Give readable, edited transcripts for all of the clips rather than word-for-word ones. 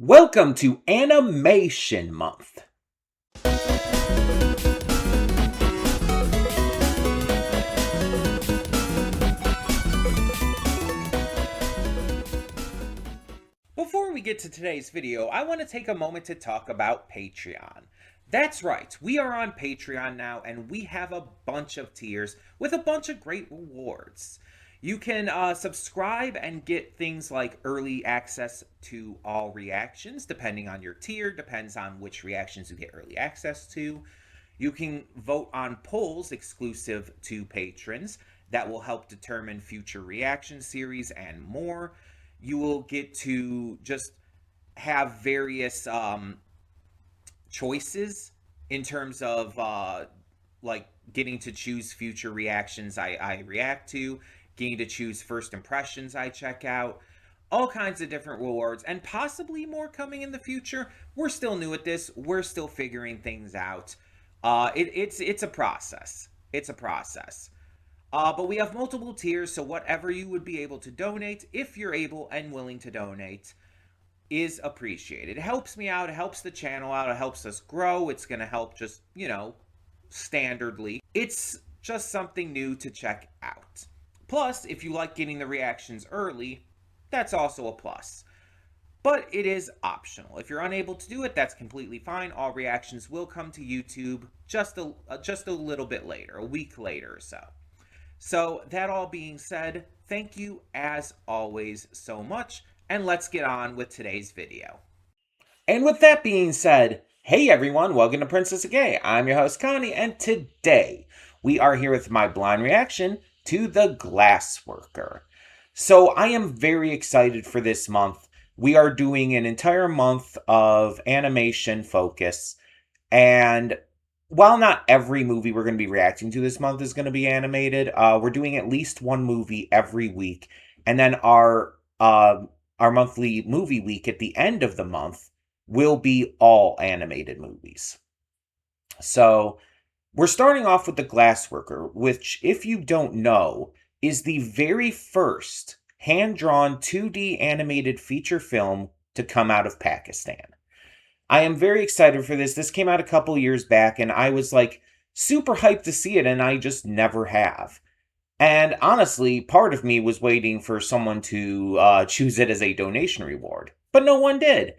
Welcome to Animation Month. Before we get to today's video, I want to take a moment to talk about Patreon. That's right, we are on Patreon now, and we have a bunch of tiers with a bunch of great rewards. You can subscribe and get things like early access to all reactions, depending on your tier, depends on which reactions you get early access to. You can vote on polls exclusive to patrons that will help determine future reaction series and more. You will get to just have various choices in terms of like getting to choose future reactions I react to, getting to choose first impressions I check out, all kinds of different rewards, and possibly more coming in the future. We're still new at this. We're still figuring things out. It's a process. It's a process. But we have multiple tiers, so whatever you would be able to donate, if you're able and willing to donate, is appreciated. It helps me out, it helps the channel out, it helps us grow. It's going to help just, standardly. It's just something new to check out. Plus, if you like getting the reactions early, that's also a plus. But it is optional. If you're unable to do it, that's completely fine. All reactions will come to YouTube just a little bit later, a week later or so. So that all being said, thank you as always so much, and let's get on with today's video. And with that being said, hey everyone, welcome to Princess of Gay. I'm your host Connie, and today we are here with my blind reaction to the Glassworker. So I am very excited for this month. We are doing an entire month of animation focus, and while not every movie we're going to be reacting to this month is going to be animated, we're doing at least one movie every week, and then our monthly movie week at the end of the month will be all animated movies. So we're starting off with The Glassworker, which, if you don't know, is the very first hand-drawn 2D animated feature film to come out of Pakistan. I am very excited for this. This came out a couple years back, and I was like super hyped to see it, and I just never have. And honestly, part of me was waiting for someone to choose it as a donation reward, but no one did.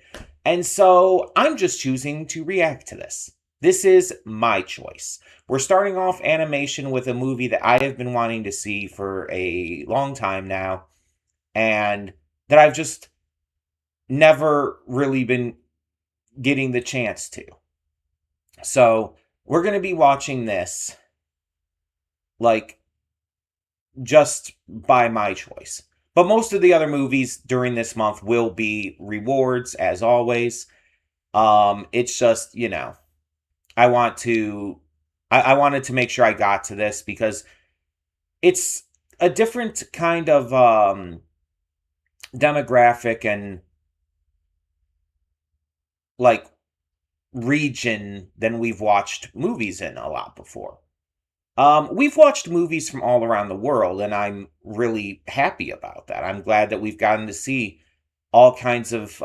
And so I'm just choosing to react to this. This is my choice. We're starting off animation with a movie that I have been wanting to see for a long time now, and that I've just never really been getting the chance to. So we're going to be watching this like just by my choice. But most of the other movies during this month will be rewards, as always. It's just, I wanted to make sure I got to this because it's a different kind of demographic and like region than we've watched movies in a lot before. We've watched movies from all around the world, and I'm really happy about that. I'm glad that we've gotten to see all kinds of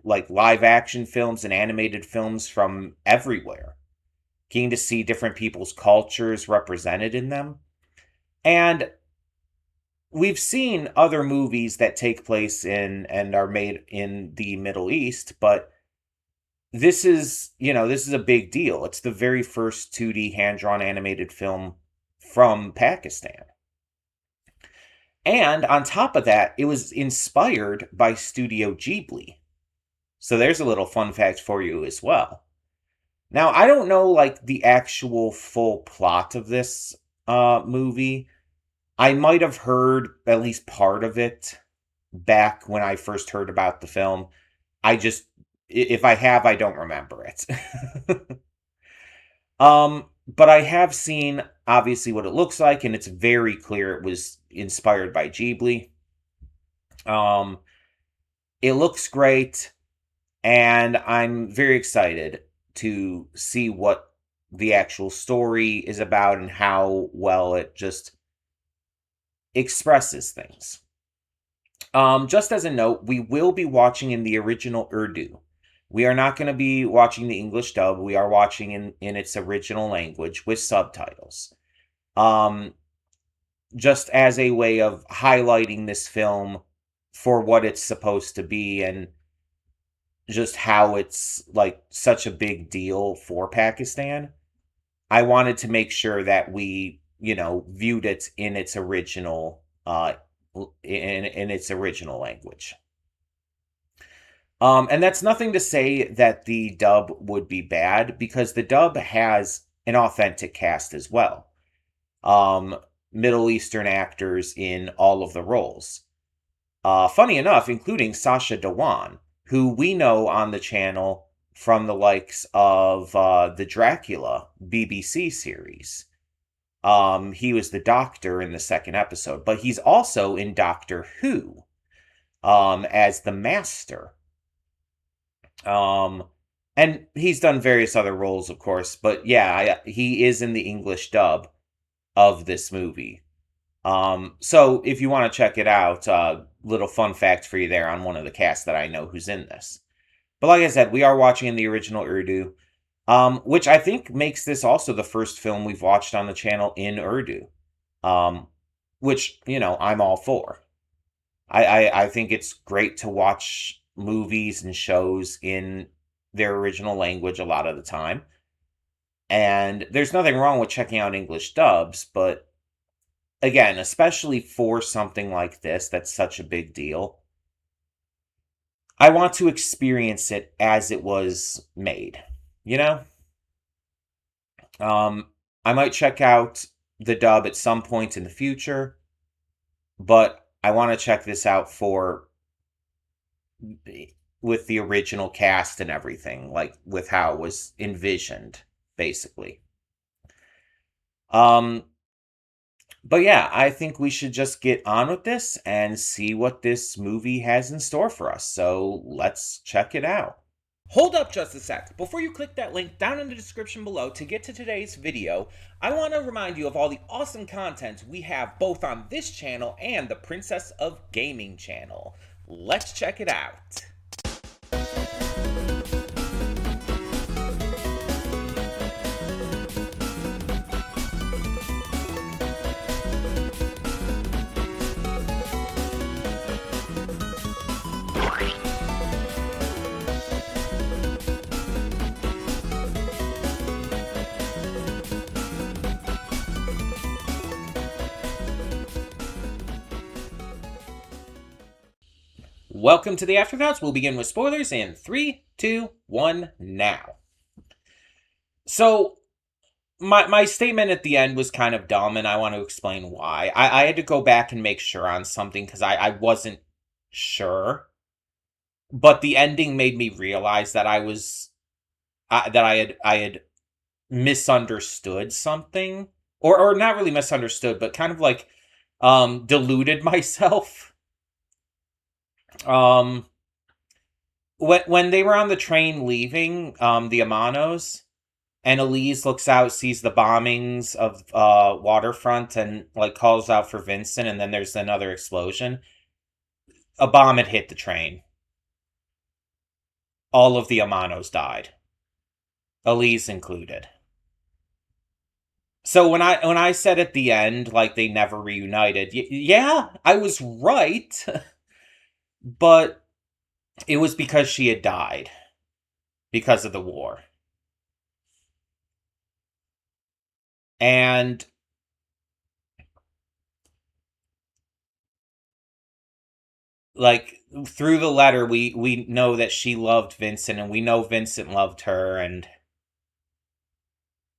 like live action films and animated films from everywhere. Getting to see different people's cultures represented in them. And we've seen other movies that take place in and are made in the Middle East, but this is a big deal. It's the very first 2D hand-drawn animated film from Pakistan. And on top of that, it was inspired by Studio Ghibli. So there's a little fun fact for you as well. Now, I don't know like the actual full plot of this movie. I might have heard at least part of it back when I first heard about the film. If I have, I don't remember it. But I have seen, obviously, what it looks like, and it's very clear it was inspired by Ghibli. It looks great, and I'm very excited to see what the actual story is about and how well it just expresses things. Just as a note, we will be watching in the original Urdu. We are not going to be watching the English dub. We are watching in its original language with subtitles. Um, just as a way of highlighting this film for what it's supposed to be and just how it's like such a big deal for Pakistan. I wanted to make sure that we, viewed it in its original in its original language. And that's nothing to say that the dub would be bad because the dub has an authentic cast as well. Um, Middle Eastern actors in all of the roles. Funny enough, including Sasha Dewan, who we know on the channel from the likes of the Dracula BBC series. He was the doctor in the second episode, but he's also in Doctor Who as the Master. And he's done various other roles, of course, but yeah, he is in the English dub of this movie. So if you want to check it out, little fun fact for you there on one of the casts that I know who's in this. But like I said, we are watching in the original Urdu, which I think makes this also the first film we've watched on the channel in Urdu, which, I'm all for. I think it's great to watch movies and shows in their original language a lot of the time. And there's nothing wrong with checking out English dubs, but again, especially for something like this that's such a big deal, I want to experience it as it was made, you know? I might check out the dub at some point in the future, but I want to check this out with the original cast and everything, like with how it was envisioned, basically. But yeah, I think we should just get on with this and see what this movie has in store for us. So let's check it out. Hold up just a sec. Before you click that link down in the description below to get to today's video, I want to remind you of all the awesome content we have both on this channel and the Princess of Gaming channel. Let's check it out. Welcome to the Afterthoughts. We'll begin with spoilers in 3, 2, 1, now. So, my statement at the end was kind of dumb, and I want to explain why. I had to go back and make sure on something, because I wasn't sure. But the ending made me realize that I had misunderstood something. Or not really misunderstood, but kind of like, deluded myself. When they were on the train leaving, the Amanos, and Elise looks out, sees the bombings of Waterfront, and like calls out for Vincent, and then there's another explosion. A bomb had hit the train. All of the Amanos died, Elise included. So when I said at the end, like, they never reunited, yeah, I was right. But it was because she had died because of the war. And like, through the letter, we know that she loved Vincent, and we know Vincent loved her, and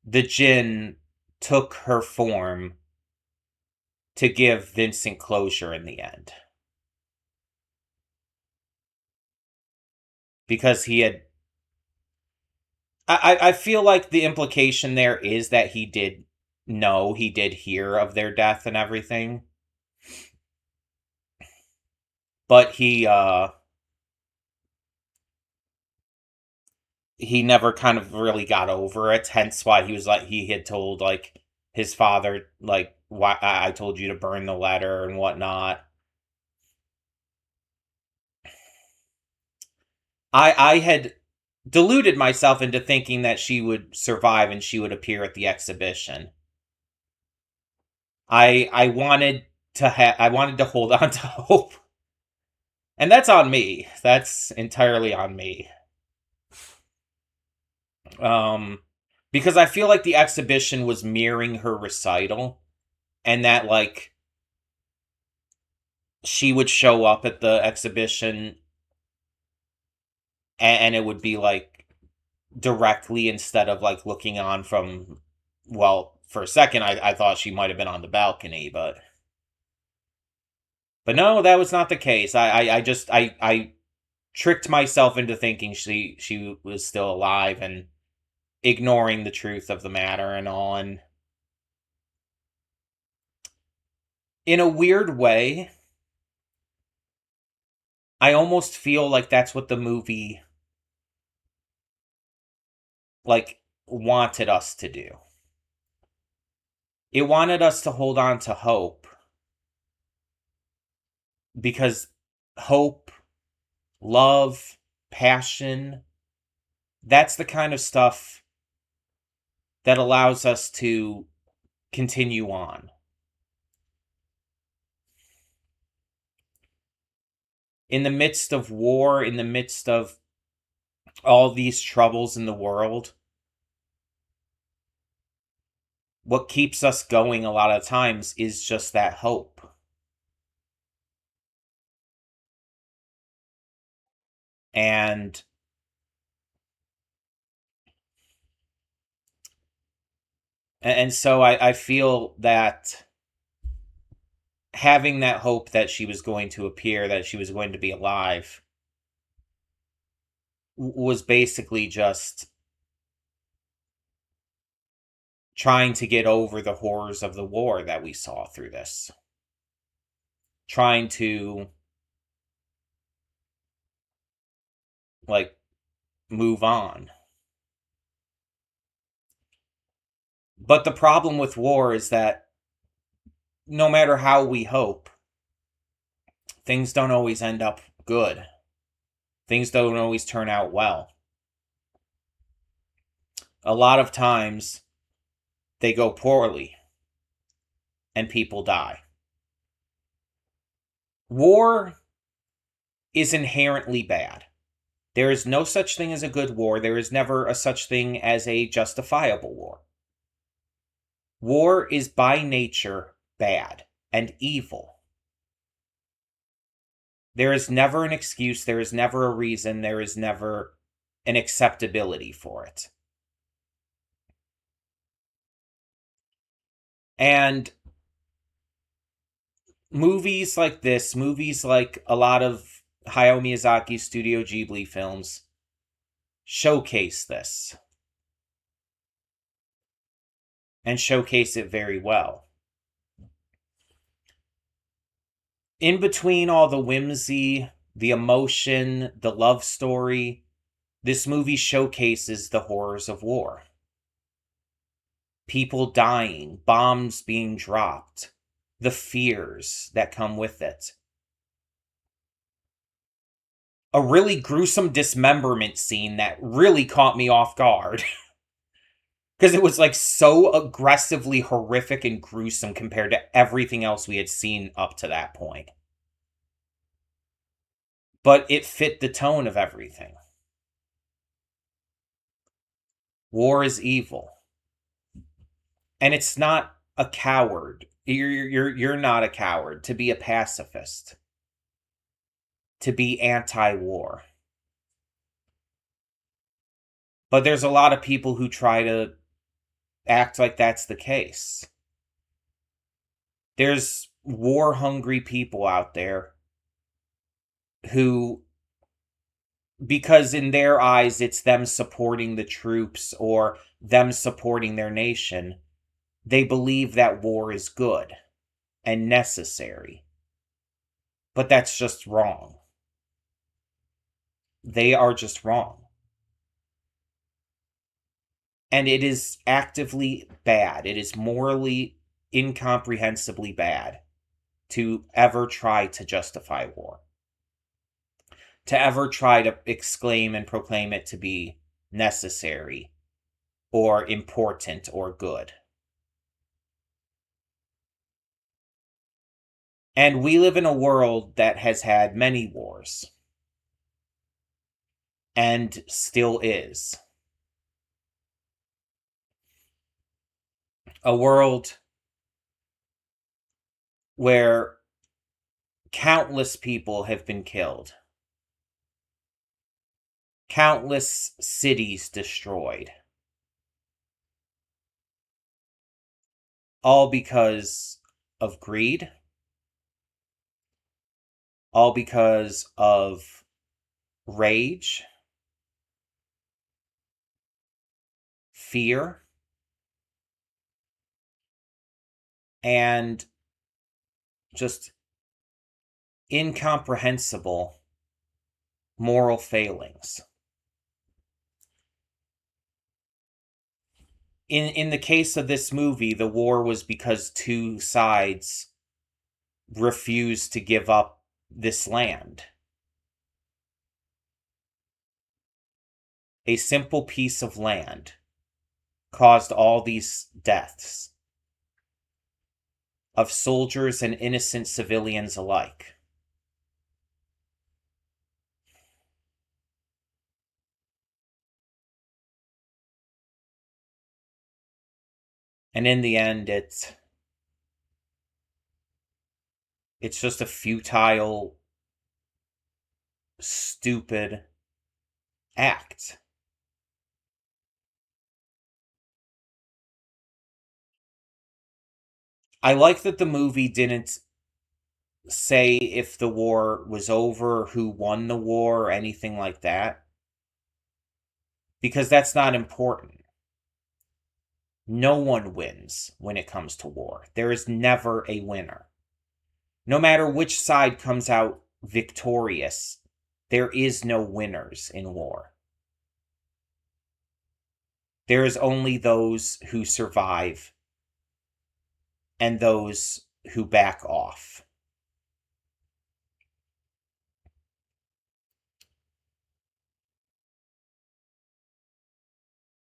the Jinn took her form to give Vincent closure in the end. Because he had... I feel like the implication there is that he did know, he did hear of their death and everything. But he never kind of really got over it, hence why he was like, he had told, like, his father, like, why I told you to burn the letter and whatnot. I had deluded myself into thinking that she would survive and she would appear at the exhibition. I wanted I wanted to hold on to hope. And that's on me. That's entirely on me. Um because I feel like the exhibition was mirroring her recital, and that like she would show up at the exhibition and it would be like directly instead of like looking on from, well, for a second I thought she might have been on the balcony, but no, that was not the case. I just I tricked myself into thinking she was still alive and ignoring the truth of the matter and all. And in a weird way, I almost feel like that's what the movie like wanted us to do. It wanted us to hold on to hope, because hope, love, passion, that's the kind of stuff that allows us to continue on. In the midst of war, in the midst of all these troubles in the world, what keeps us going a lot of times is just that hope. And so I feel that having that hope that she was going to appear, that she was going to be alive, was basically just trying to get over the horrors of the war that we saw through this. Trying to, like, move on. But the problem with war is that no matter how we hope, things don't always end up good. Things don't always turn out well. A lot of times, they go poorly, and people die. War is inherently bad. There is no such thing as a good war. There is never a such thing as a justifiable war. War is by nature bad and evil. There is never an excuse, there is never a reason, there is never an acceptability for it. And movies like this, movies like a lot of Hayao Miyazaki's Studio Ghibli films, showcase this. And showcase it very well. In between all the whimsy, the emotion, the love story, this movie showcases the horrors of war. People dying, bombs being dropped, the fears that come with it. A really gruesome dismemberment scene that really caught me off guard. Because it was like so aggressively horrific and gruesome compared to everything else we had seen up to that point. But it fit the tone of everything. War is evil. And it's not a coward. You're not a coward to be a pacifist. To be anti-war. But there's a lot of people who try to act like that's the case. There's war-hungry people out there who, because in their eyes it's them supporting the troops or them supporting their nation, they believe that war is good and necessary. But that's just wrong. They are just wrong. And it is actively bad. It is morally incomprehensibly bad to ever try to justify war. to ever try to exclaim and proclaim it to be necessary or important or good. And we live in a world that has had many wars and still is. A world where countless people have been killed, countless cities destroyed, all because of greed, all because of rage, fear, and just incomprehensible moral failings. In the case of this movie, the war was because two sides refused to give up this land. A simple piece of land caused all these deaths of soldiers and innocent civilians alike. And in the end, it's just a futile, stupid act. I like that the movie didn't say if the war was over, who won the war, or anything like that. Because that's not important. No one wins when it comes to war. There is never a winner. No matter which side comes out victorious, there is no winners in war. There is only those who survive and those who back off.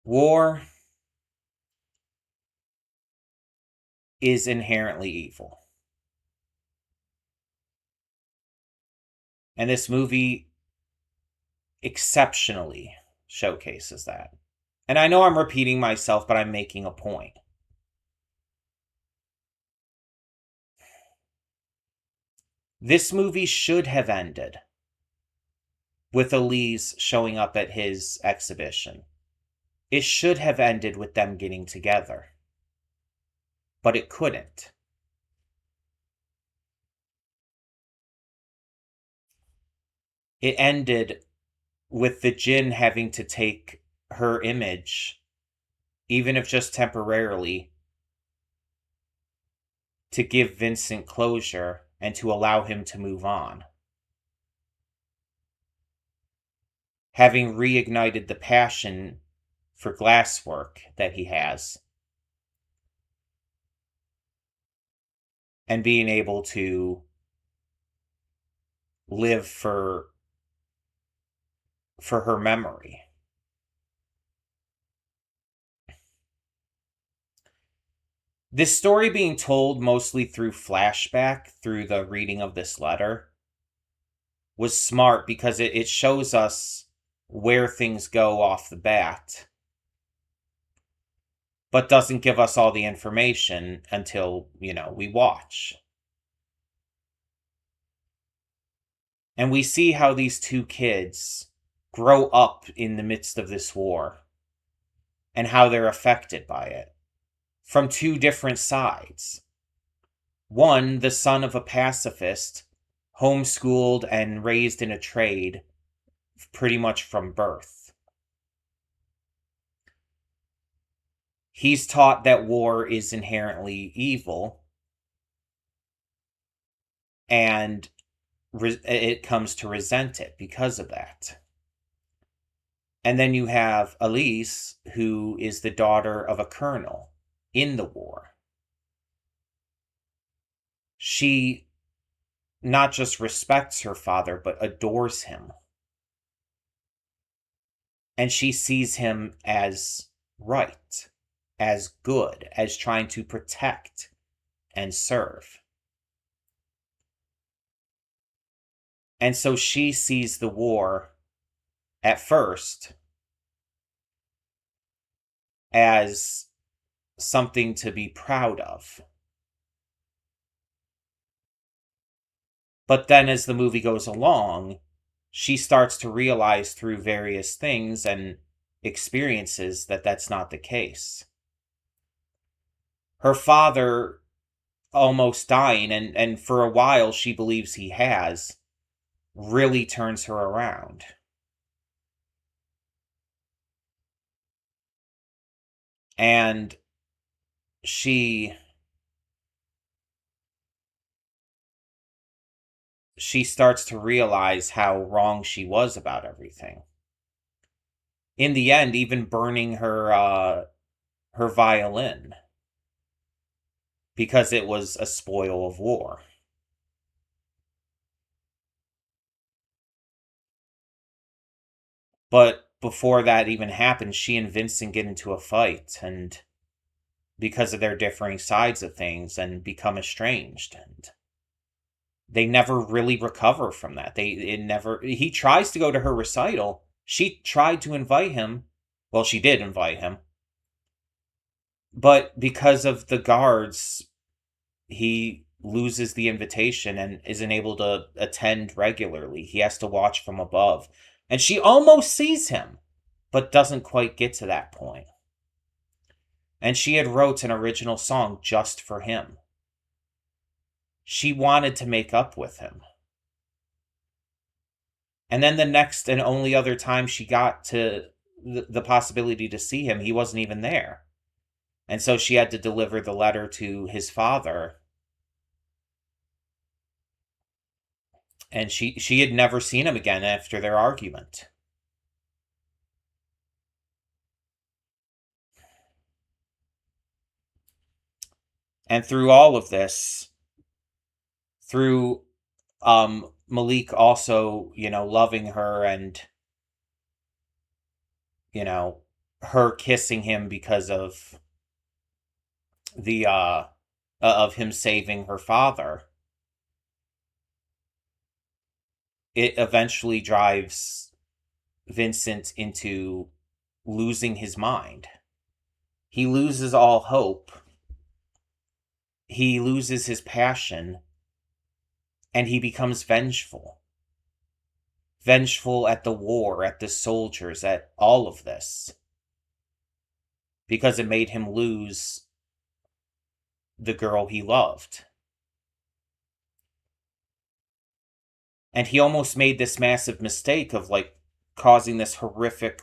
War is inherently evil. And this movie exceptionally showcases that. And I know I'm repeating myself, but I'm making a point. This movie should have ended with Elise showing up at his exhibition. It should have ended with them getting together. But it couldn't. It ended with the djinn having to take her image, even if just temporarily, to give Vincent closure and to allow him to move on. Having reignited the passion for glasswork that he has, and being able to live for her memory. This story being told mostly through flashback, through the reading of this letter, was smart because it shows us where things go off the bat, but doesn't give us all the information until, we watch. And we see how these two kids grow up in the midst of this war and how they're affected by it from two different sides. One, the son of a pacifist, homeschooled and raised in a trade pretty much from birth. He's taught that war is inherently evil, and it comes to resent it because of that. And then you have Elise, who is the daughter of a colonel in the war. She not just respects her father, but adores him. And she sees him as right, as good, as trying to protect and serve. And so she sees the war at first as something to be proud of. But then as the movie goes along, she starts to realize through various things and experiences that that's not the case. Her father almost dying, and for a while she believes he has, really turns her around. And she starts to realize how wrong she was about everything. In the end, even burning her violin because it was a spoil of war. But before that even happened, she and Vincent get into a fight, and because of their differing sides of things, and become estranged, and they never really recover from that. He tries to go to her recital. She tried to invite him. Well, she did invite him. But because of the guards, he loses the invitation and isn't able to attend regularly. He has to watch from above. And she almost sees him, but doesn't quite get to that point. And she had wrote an original song just for him. She wanted to make up with him. And then the next and only other time she got to the possibility to see him, he wasn't even there. And so she had to deliver the letter to his father. And she had never seen him again after their argument. And through all of this, through Malik also, loving her, and, her kissing him because of the of him saving her father, it eventually drives Vincent into losing his mind. He loses all hope. He loses his passion, and he becomes vengeful. Vengeful at the war, at the soldiers, at all of this. Because it made him lose the girl he loved. And he almost made this massive mistake of, causing this horrific,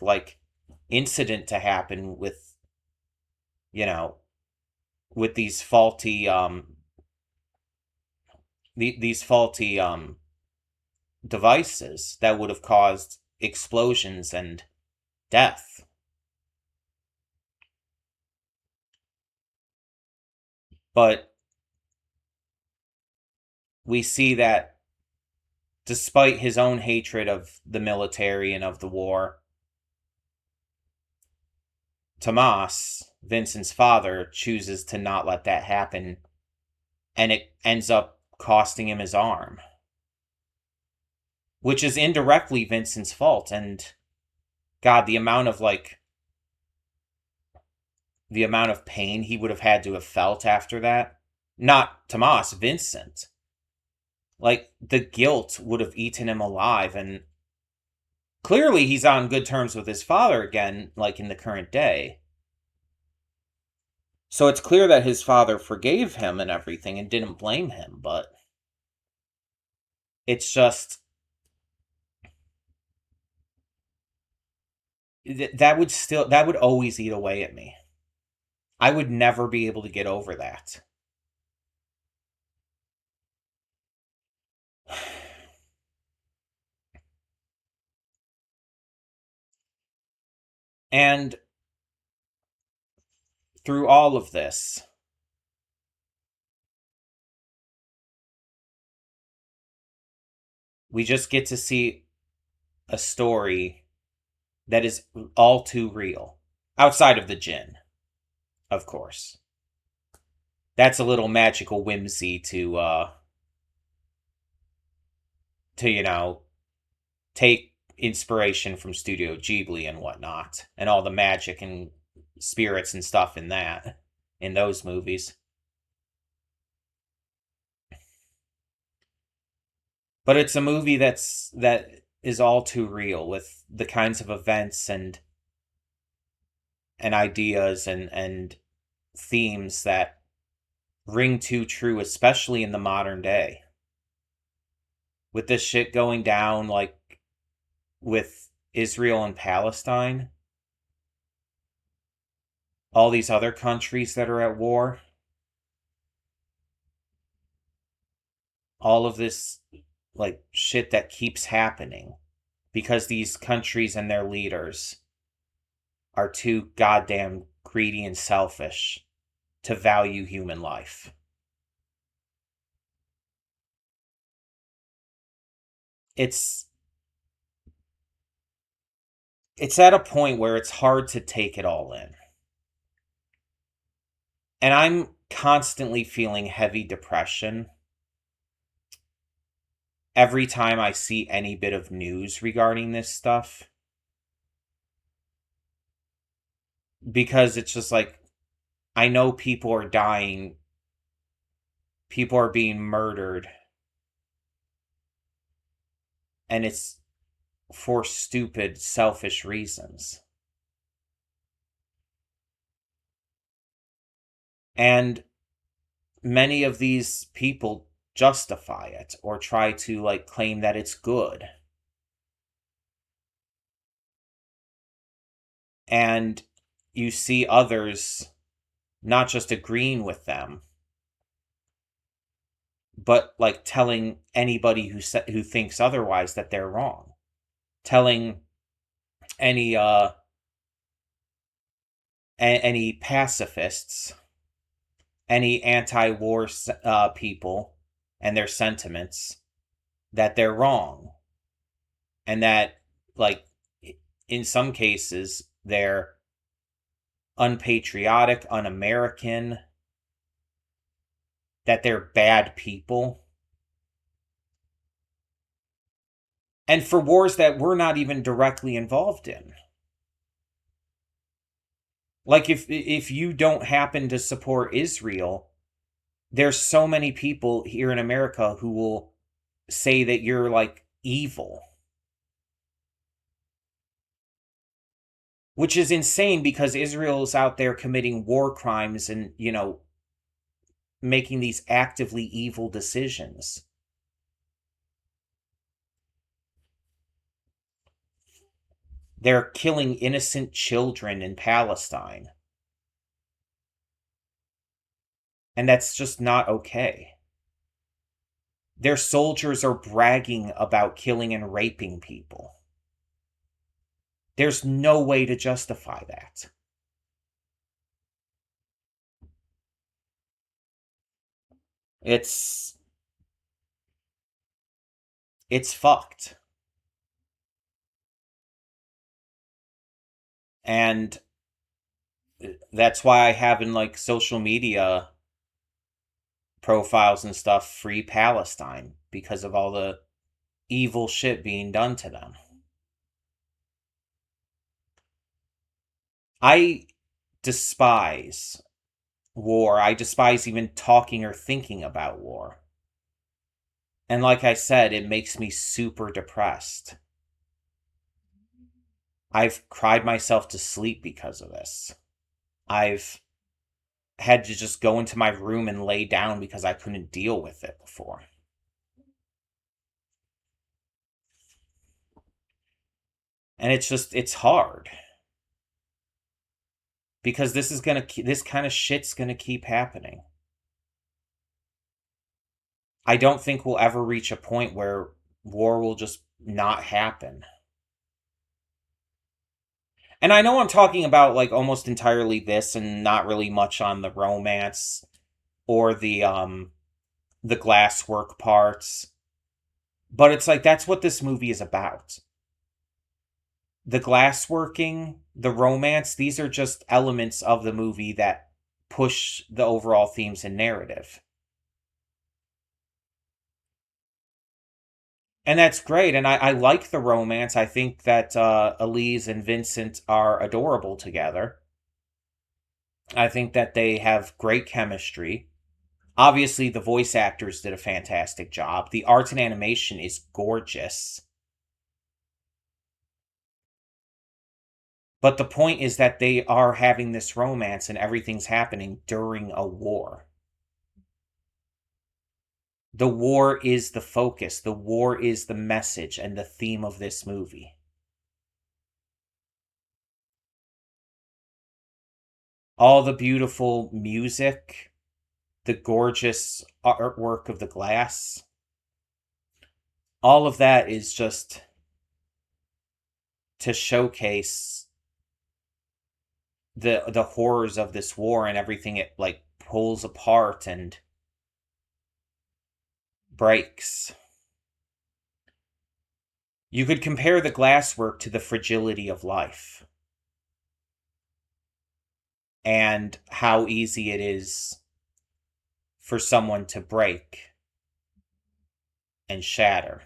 incident to happen with, with these faulty, these faulty, devices that would have caused explosions and death. But we see that despite his own hatred of the military and of the war, Tomas, Vincent's father, chooses to not let that happen, and it ends up costing him his arm. Which is indirectly Vincent's fault, and God, the amount of pain he would have had to have felt after that. Not Tomas, Vincent. The guilt would have eaten him alive, and clearly he's on good terms with his father again, in the current day. So it's clear that his father forgave him and everything and didn't blame him, but it's just that would always eat away at me. I would never be able to get over that. And through all of this, we just get to see a story that is all too real. Outside of the djinn, of course. That's a little magical whimsy to take inspiration from Studio Ghibli and whatnot, and all the magic and spirits and stuff in those movies. But it's a movie that is all too real, with the kinds of events and ideas and themes that ring too true, especially in the modern day. With this shit going down, like with Israel and Palestine, all these other countries that are at war, all of this like shit that keeps happening because these countries and their leaders are too goddamn greedy and selfish to value human life. It's at a point where it's hard to take it all in. And I'm constantly feeling heavy depression every time I see any bit of news regarding this stuff. Because it's just like, I know people are dying, people are being murdered, and it's for stupid, selfish reasons. And many of these people justify it or try to like claim that it's good. And you see others not just agreeing with them, but like telling anybody who thinks otherwise that they're wrong. Telling any any pacifists, any anti-war people and their sentiments, that they're wrong. And that, like, in some cases, they're unpatriotic, un-American, that they're bad people. And for wars that we're not even directly involved in. Like, if you don't happen to support Israel, there's so many people here in America who will say that you're, like, evil. Which is insane, because Israel's out there committing war crimes and, making these actively evil decisions. They're killing innocent children in Palestine. And that's just not okay. Their soldiers are bragging about killing and raping people. There's no way to justify that. It's fucked. And that's why I have in, like, social media profiles and stuff, Free Palestine, because of all the evil shit being done to them. I despise war. I despise even talking or thinking about war. And like I said, it makes me super depressed. I've cried myself to sleep because of this. I've had to just go into my room and lay down because I couldn't deal with it before. And it's hard. Because this kind of shit's gonna keep happening. I don't think we'll ever reach a point where war will just not happen. And I know I'm talking about, like, almost entirely this and not really much on the romance or the glasswork parts. But it's like, that's what this movie is about. The glassworking, the romance, these are just elements of the movie that push the overall themes and narrative. And that's great. And I like the romance. I think that Elise and Vincent are adorable together. I think that they have great chemistry. Obviously, the voice actors did a fantastic job. The art and animation is gorgeous. But the point is that they are having this romance and everything's happening during a war. The war is the focus. The war is the message and the theme of this movie. All the beautiful music, the gorgeous artwork of the glass, all of that is just to showcase the horrors of this war and everything it like pulls apart and breaks. You could compare the glasswork to the fragility of life and how easy it is for someone to break and shatter.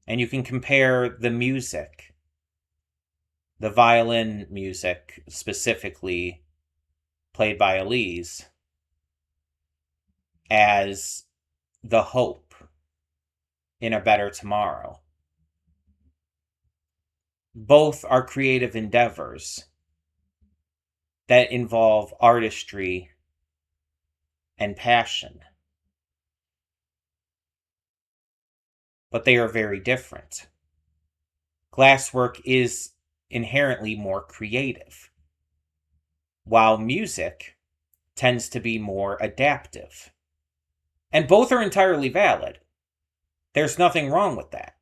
And you can compare the music, the violin music specifically played by Elise, as the hope in a better tomorrow. Both are creative endeavors that involve artistry and passion. But they are very different. Glasswork is inherently more creative, while music tends to be more adaptive. And both are entirely valid. There's nothing wrong with that.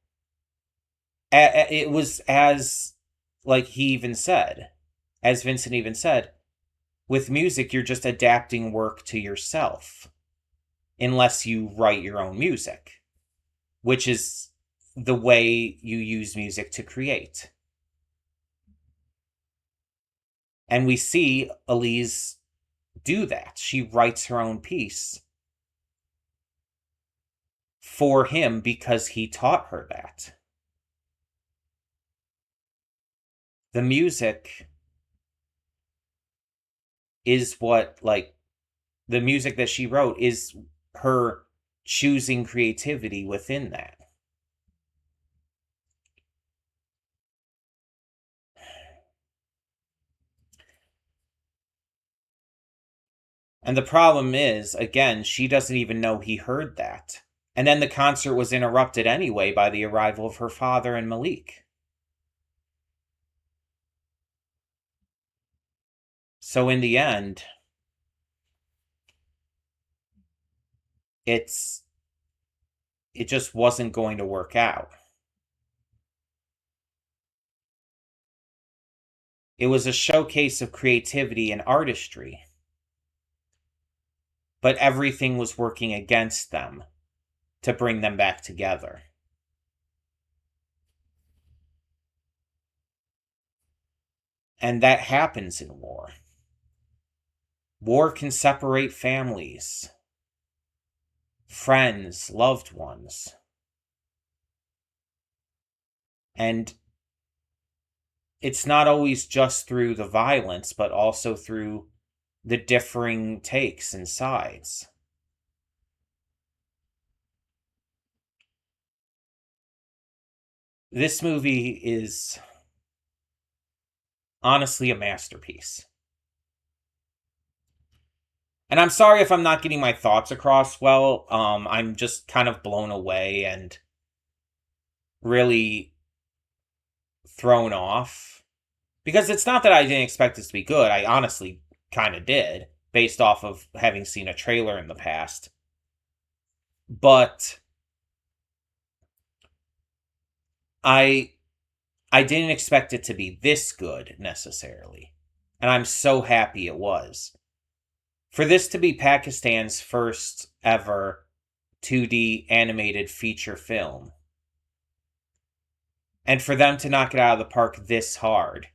It was as, like he even said, as Vincent even said, with music, you're just adapting work to yourself, unless you write your own music, which is the way you use music to create. And we see Elise do that. She writes her own piece for him because he taught her that. The music is what, like, the music that she wrote is her choosing creativity within that. And the problem is, again, she doesn't even know he heard that. And then the concert was interrupted anyway by the arrival of her father and Malik. So in the end, it just wasn't going to work out. It was a showcase of creativity and artistry, but everything was working against them to bring them back together. And that happens in war. War can separate families, friends, loved ones. And it's not always just through the violence, but also through the differing takes and sides. This movie is honestly a masterpiece. And I'm sorry if I'm not getting my thoughts across well. I'm just kind of blown away and really thrown off. Because it's not that I didn't expect this to be good. I honestly kind of did, based off of having seen a trailer in the past. But I didn't expect it to be this good, necessarily. And I'm so happy it was. For this to be Pakistan's first ever 2D animated feature film, And for them to knock it out of the park this hard,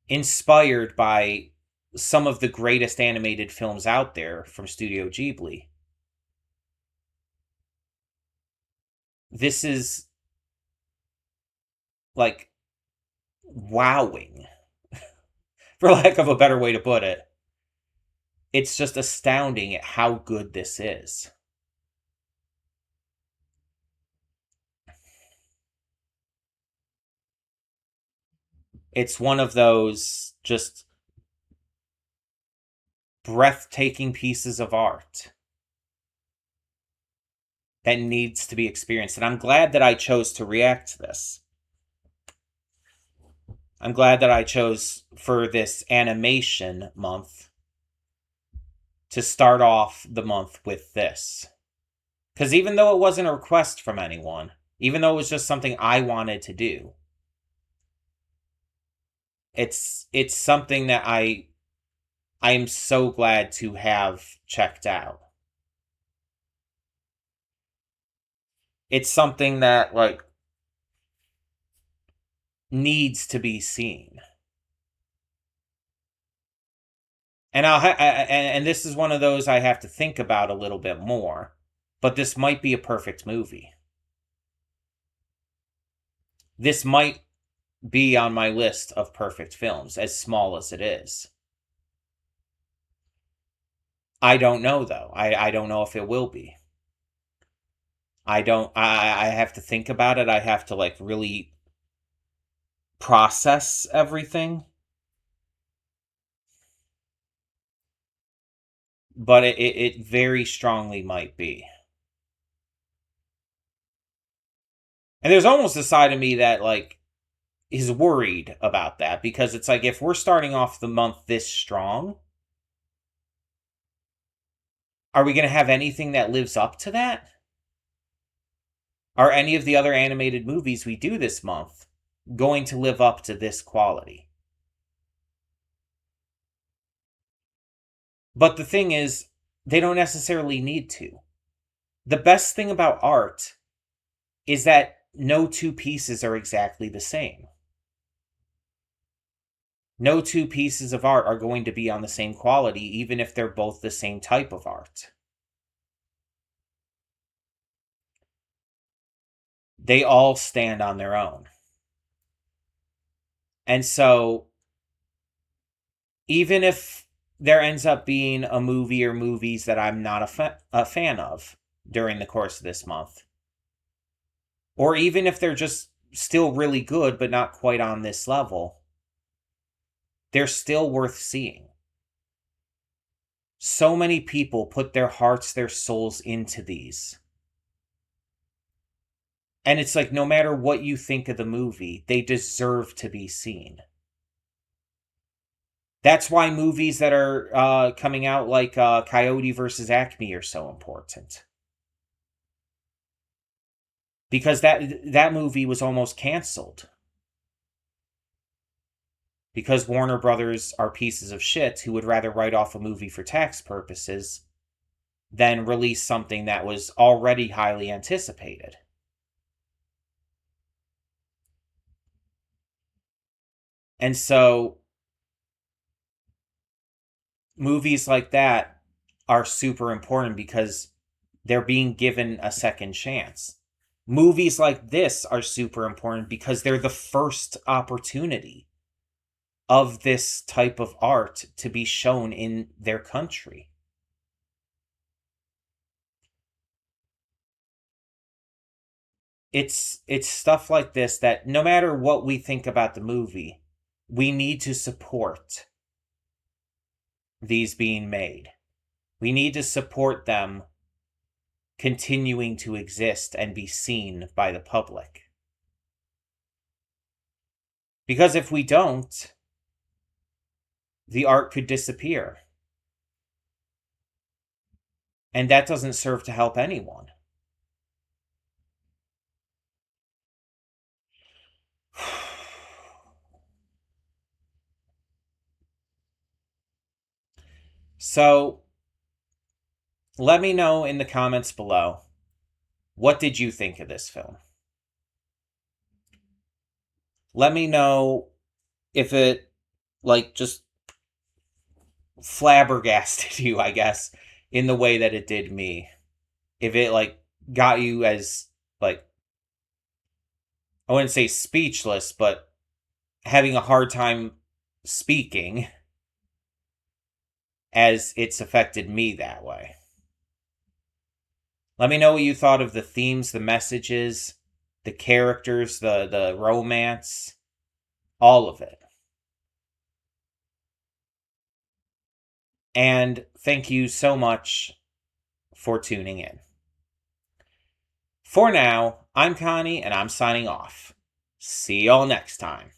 inspired by some of the greatest animated films out there from Studio Ghibli. This is like wowing, for lack of a better way to put it. It's just astounding at how good this is. It's one of those just breathtaking pieces of art that needs to be experienced. And I'm glad that I chose to react to this. I'm glad that I chose for this animation month to start off the month with this. Because even though it wasn't a request from anyone, even though it was just something I wanted to do, it's something that I am so glad to have checked out. It's something that like needs to be seen. And and this is one of those I have to think about a little bit more, but this might be a perfect movie. This might be on my list of perfect films, as small as it is. I don't know though. I don't know if it will be. I have to think about it. I have to like really process everything. But it very strongly might be. And there's almost a side of me that like is worried about that, because it's like if we're starting off the month this strong, are we going to have anything that lives up to that? Are any of the other animated movies we do this month going to live up to this quality? But the thing is, they don't necessarily need to. The best thing about art is that no two pieces are exactly the same. No two pieces of art are going to be on the same quality, even if they're both the same type of art. They all stand on their own. And so, even if there ends up being a movie or movies that I'm not a fan of during the course of this month, or even if they're just still really good but not quite on this level, they're still worth seeing. So many people put their hearts, their souls into these. And it's like, no matter what you think of the movie, they deserve to be seen. That's why movies that are coming out like Coyote versus Acme are so important. Because that movie was almost canceled. Because Warner Brothers are pieces of shit who would rather write off a movie for tax purposes than release something that was already highly anticipated. And so movies like that are super important because they're being given a second chance. Movies like this are super important because they're the first opportunity of this type of art to be shown in their country. It's stuff like this that no matter what we think about the movie, we need to support these being made. We need to support them continuing to exist and be seen by the public. Because if we don't, the art could disappear. And that doesn't serve to help anyone. So, let me know in the comments below, what did you think of this film? Let me know if it, like, just flabbergasted you, I guess, in the way that it did me. If it, like, got you as, like, I wouldn't say speechless, but having a hard time speaking as it's affected me that way. Let me know what you thought of the themes, the messages, the characters, the romance, all of it. And thank you so much for tuning in. For now, I'm Connie, and I'm signing off. See y'all next time.